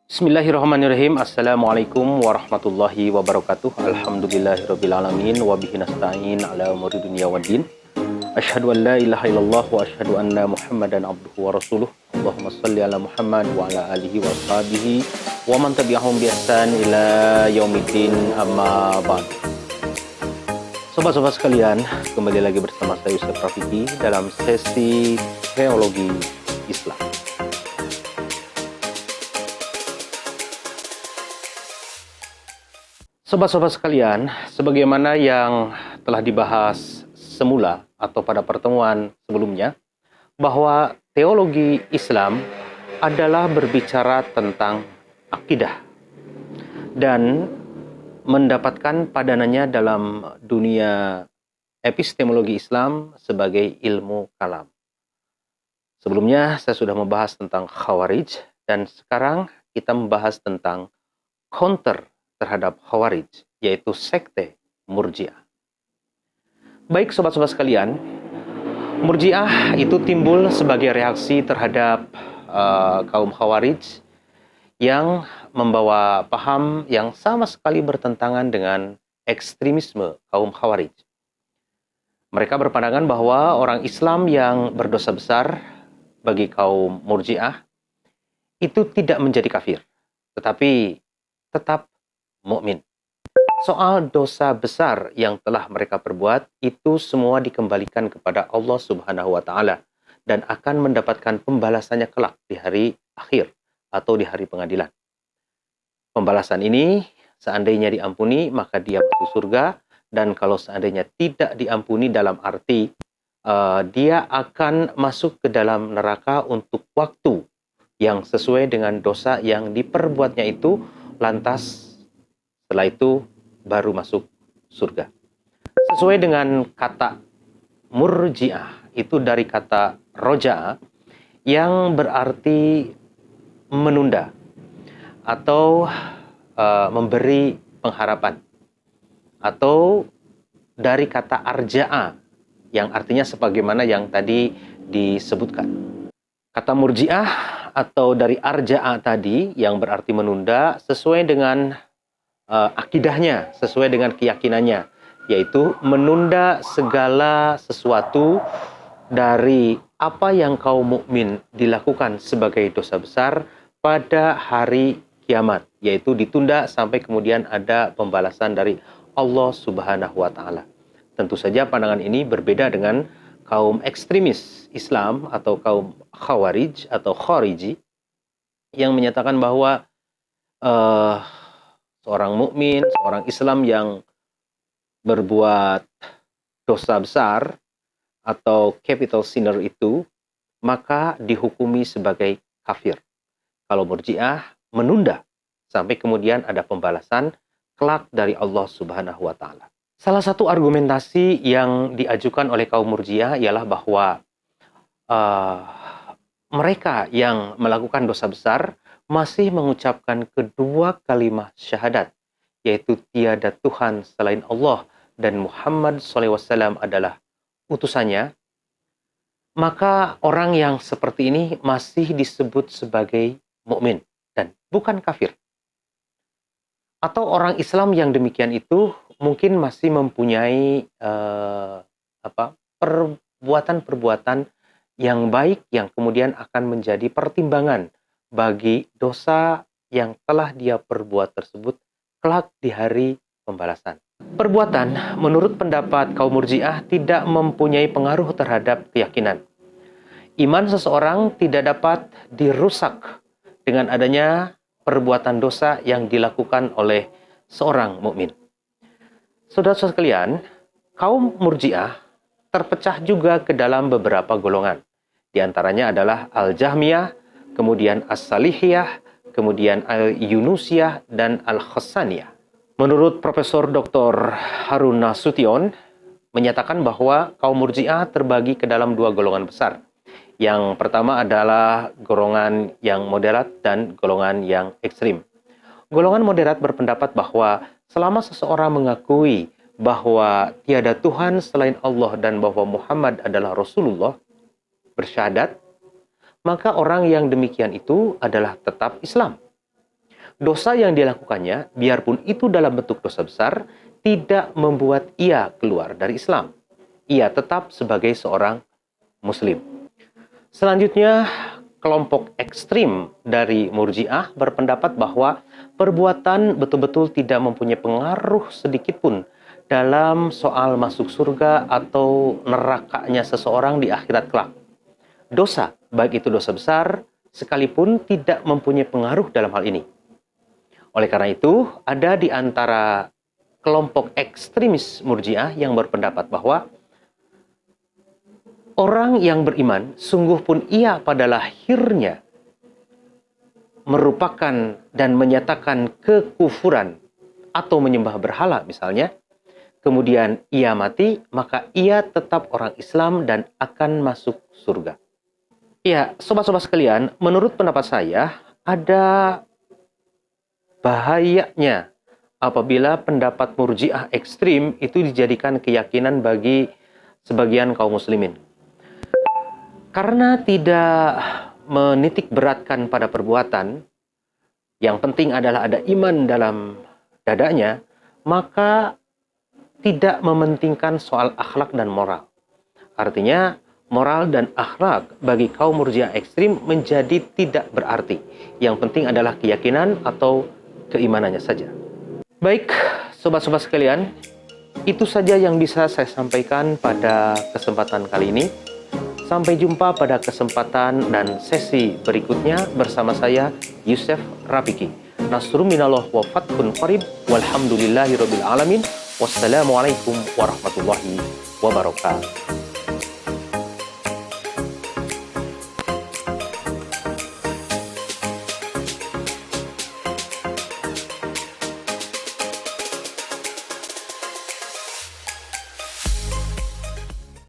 Bismillahirrahmanirrahim. Assalamualaikum warahmatullahi wabarakatuh. Alhamdulillahirrabbilalamin. Wabihi nasta'in ala umuri dunia waddin. Asyhadu an la ilaha illallah wa asyhadu anna muhammadan abduhu wa rasuluh. Allahumma salli ala Muhammad wa ala alihi wa ashabihi wa man tabi'ahum bi ihsan ila yaumiddin, amma ba'd. Sobat-sobat sekalian, kembali lagi bersama saya Yusuf Rafiki dalam sesi Teologi Islam. Sobat-sobat sekalian, sebagaimana yang telah dibahas semula atau pada pertemuan sebelumnya, bahwa teologi Islam adalah berbicara tentang akidah dan mendapatkan padanannya dalam dunia epistemologi Islam sebagai ilmu kalam. Sebelumnya saya sudah membahas tentang Khawarij dan sekarang kita membahas tentang counter terhadap Khawarij, yaitu sekte Murji'ah. Baik sobat-sobat sekalian, Murji'ah itu timbul sebagai reaksi terhadap kaum Khawarij yang membawa paham yang sama sekali bertentangan dengan ekstremisme kaum Khawarij. Mereka berpandangan bahwa orang Islam yang berdosa besar bagi kaum Murji'ah itu tidak menjadi kafir, tetapi tetap mukmin. Soal dosa besar yang telah mereka perbuat itu semua dikembalikan kepada Allah Subhanahu wa taala dan akan mendapatkan pembalasannya kelak di hari akhir atau di hari pengadilan. Pembalasan ini seandainya diampuni maka dia masuk surga, dan kalau seandainya tidak diampuni dalam arti dia akan masuk ke dalam neraka untuk waktu yang sesuai dengan dosa yang diperbuatnya itu, lantas setelah itu baru masuk surga. Sesuai dengan kata Murji'ah, itu dari kata roja'a yang berarti menunda atau memberi pengharapan, atau dari kata arja'a yang artinya sebagaimana yang tadi disebutkan. Kata Murji'ah atau dari arja'a tadi yang berarti menunda sesuai dengan akidahnya, sesuai dengan keyakinannya, yaitu menunda segala sesuatu dari apa yang kaum mukmin dilakukan sebagai dosa besar pada hari kiamat, yaitu ditunda sampai kemudian ada pembalasan dari Allah Subhanahu wa taala. Tentu saja pandangan ini berbeda dengan kaum ekstremis Islam atau kaum Khawarij atau Khariji yang menyatakan bahwa seorang mukmin, seorang Islam yang berbuat dosa besar atau capital sinner itu maka dihukumi sebagai kafir. Kalau Murji'ah menunda sampai kemudian ada pembalasan kelak dari Allah Subhanahu wa taala. Salah satu argumentasi yang diajukan oleh kaum Murji'ah ialah bahwa mereka yang melakukan dosa besar masih mengucapkan kedua kalimat syahadat, yaitu tiada Tuhan selain Allah dan Muhammad SAW adalah utusannya, maka orang yang seperti ini masih disebut sebagai mukmin dan bukan kafir. Atau orang Islam yang demikian itu mungkin masih mempunyai perbuatan-perbuatan yang baik yang kemudian akan menjadi pertimbangan bagi dosa yang telah dia perbuat tersebut kelak di hari pembalasan. Perbuatan menurut pendapat kaum Murji'ah tidak mempunyai pengaruh terhadap keyakinan. Iman seseorang tidak dapat dirusak dengan adanya perbuatan dosa yang dilakukan oleh seorang mukmin. Saudara-saudara sekalian, kaum Murji'ah terpecah juga ke dalam beberapa golongan. Di antaranya adalah Al-Jahmiyah, kemudian As-Salihiyah, kemudian Al-Yunusiyah, dan Al-Khassaniyah. Menurut Profesor Dr. Harun Nasution, menyatakan bahwa kaum Murji'ah terbagi ke dalam dua golongan besar. Yang pertama adalah golongan yang moderat dan golongan yang ekstrim. Golongan moderat berpendapat bahwa selama seseorang mengakui bahwa tiada Tuhan selain Allah dan bahwa Muhammad adalah Rasulullah, bersyahadat, maka orang yang demikian itu adalah tetap Islam. dosa yang dilakukannya, biarpun itu dalam bentuk dosa besar, tidak membuat ia keluar dari Islam. Ia tetap sebagai seorang Muslim. Selanjutnya, kelompok ekstrim dari Murji'ah berpendapat bahwa perbuatan betul-betul tidak mempunyai pengaruh sedikit pun dalam soal masuk surga atau nerakanya seseorang di akhirat kelak. Dosa, baik itu dosa besar, sekalipun tidak mempunyai pengaruh dalam hal ini. Oleh karena itu, ada di antara kelompok ekstremis Murji'ah yang berpendapat bahwa orang yang beriman, sungguh pun ia pada lahirnya merupakan dan menyatakan kekufuran atau menyembah berhala misalnya, kemudian ia mati, maka ia tetap orang Islam dan akan masuk surga. Ya, sobat-sobat sekalian, menurut pendapat saya, ada bahayanya apabila pendapat Murji'ah ekstrim itu dijadikan keyakinan bagi sebagian kaum muslimin. Karena tidak menitik beratkan pada perbuatan, yang penting adalah ada iman dalam dadanya, maka tidak mementingkan soal akhlak dan moral. Artinya, moral dan akhlak bagi kaum Murji'ah ekstrim menjadi tidak berarti. Yang penting adalah keyakinan atau keimanannya saja. Baik, sobat-sobat sekalian, itu saja yang bisa saya sampaikan pada kesempatan kali ini. Sampai jumpa pada kesempatan dan sesi berikutnya bersama saya, Yusef Rapiki. Nasrun minallah wa fathun qarib, walhamdulillahi rabbil alamin. Wassalamualaikum warahmatullahi wabarakatuh.